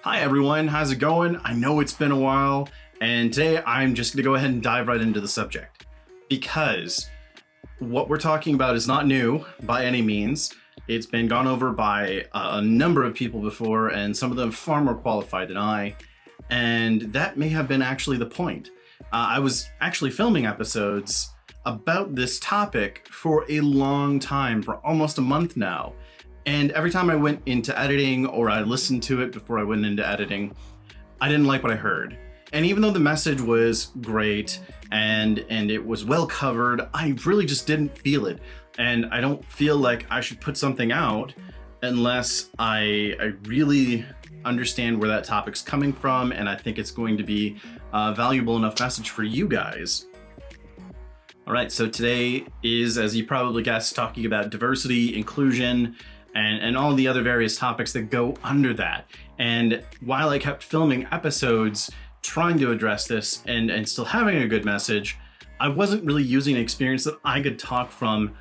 Hi everyone, how's it going? I know it's been a while, and today I'm just gonna go ahead and dive right into the subject. Because what we're talking about is not new by any means. It's been gone over by a number of people before, and some of them far more qualified than I, and that may have been actually the point. I was actually filming episodes about this topic for a long time, for almost a month now. And every time I went into editing or I listened to it before I went into editing, I didn't like what I heard. And even though the message was great and it was well covered, I really just didn't feel it. And I don't feel like I should put something out unless I really understand where that topic's coming from, and I think it's going to be a valuable enough message for you guys. All right, so today is, as you probably guessed, talking about diversity, inclusion, and all the other various topics that go under that. And while I kept filming episodes trying to address this and still having a good message, I wasn't really using an experience that I could talk from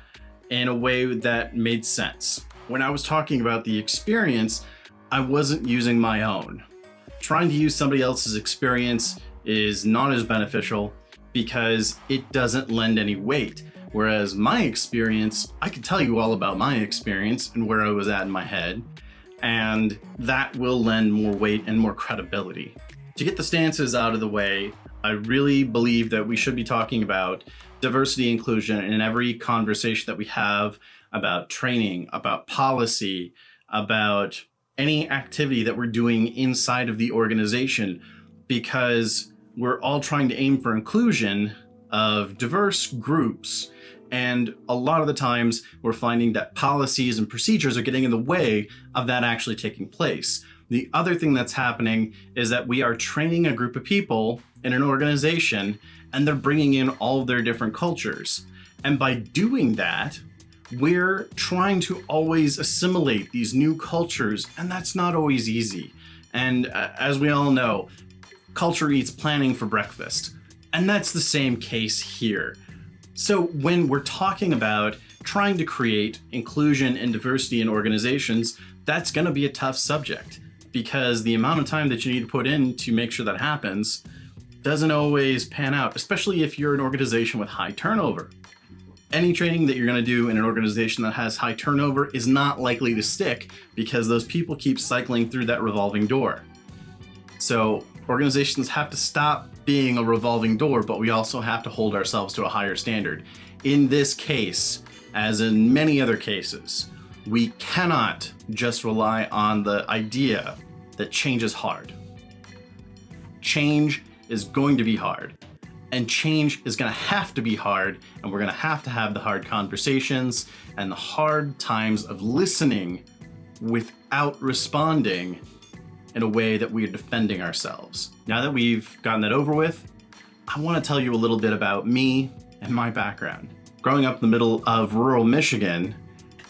in a way that made sense. When I was talking about the experience, I wasn't using my own. Trying to use somebody else's experience is not as beneficial because it doesn't lend any weight. Whereas my experience, I can tell you all about my experience and where I was at in my head, and that will lend more weight and more credibility. To get the stances out of the way, I really believe that we should be talking about diversity inclusion in every conversation that we have about training, about policy, about any activity that we're doing inside of the organization, because we're all trying to aim for inclusion of diverse groups. And a lot of the times we're finding that policies and procedures are getting in the way of that actually taking place. The other thing that's happening is that we are training a group of people in an organization, and they're bringing in all of their different cultures. And by doing that, we're trying to always assimilate these new cultures, and that's not always easy. And as we all know, culture eats planning for breakfast. And that's the same case here. So when we're talking about trying to create inclusion and diversity in organizations, that's going to be a tough subject, because the amount of time that you need to put in to make sure that happens doesn't always pan out, especially if you're an organization with high turnover. Any training that you're going to do in an organization that has high turnover is not likely to stick, because those people keep cycling through that revolving door. So organizations have to stop being a revolving door, but we also have to hold ourselves to a higher standard. In this case, as in many other cases, we cannot just rely on the idea that change is hard. Change is going to be hard, and change is going to have to be hard, and we're going to have the hard conversations and the hard times of listening without responding in a way that we are defending ourselves. Now that we've gotten that over with, I want to tell you a little bit about me and my background. Growing up in the middle of rural Michigan,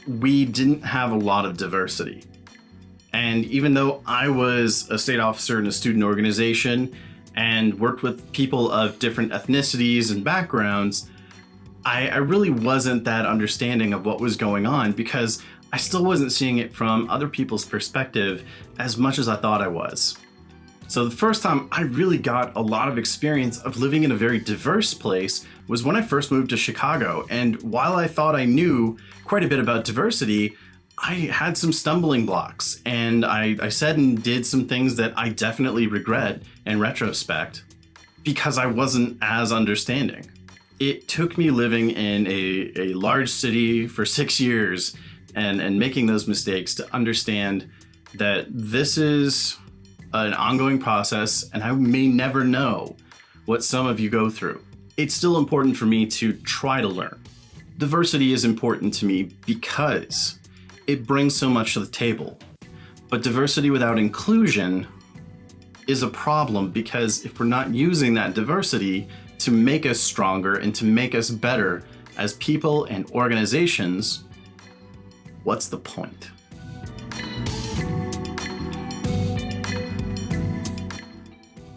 we didn't have a lot of diversity. And even though I was a state officer in a student organization and worked with people of different ethnicities and backgrounds, I really wasn't that understanding of what was going on, because I still wasn't seeing it from other people's perspective as much as I thought I was. So the first time I really got a lot of experience of living in a very diverse place was when I first moved to Chicago. And while I thought I knew quite a bit about diversity, I had some stumbling blocks, and I said and did some things that I definitely regret in retrospect because I wasn't as understanding. It took me living in a large city for 6 years and making those mistakes to understand that this is an ongoing process, and I may never know what some of you go through. It's still important for me to try to learn. Diversity is important to me because it brings so much to the table. But diversity without inclusion is a problem, because if we're not using that diversity to make us stronger and to make us better as people and organizations, what's the point?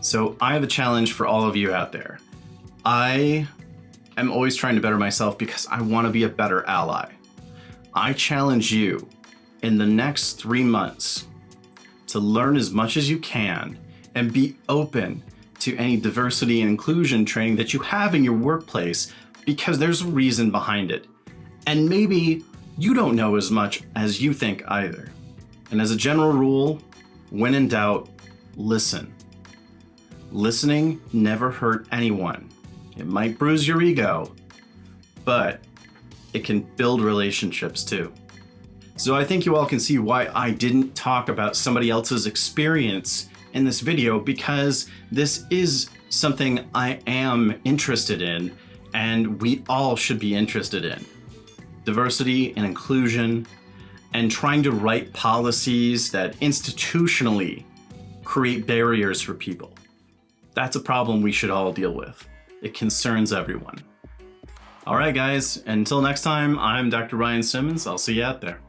So I have a challenge for all of you out there. I am always trying to better myself because I want to be a better ally. I challenge you in the next 3 months to learn as much as you can and be open to any diversity and inclusion training that you have in your workplace, because there's a reason behind it. And maybe you don't know as much as you think either. And as a general rule, when in doubt, listen. Listening never hurt anyone. It might bruise your ego, but it can build relationships too. So I think you all can see why I didn't talk about somebody else's experience in this video, because this is something I am interested in and we all should be interested in. Diversity and inclusion, and trying to write policies that institutionally create barriers for people. That's a problem we should all deal with. It concerns everyone. All right, guys, until next time, I'm Dr. Ryan Simmons. I'll see you out there.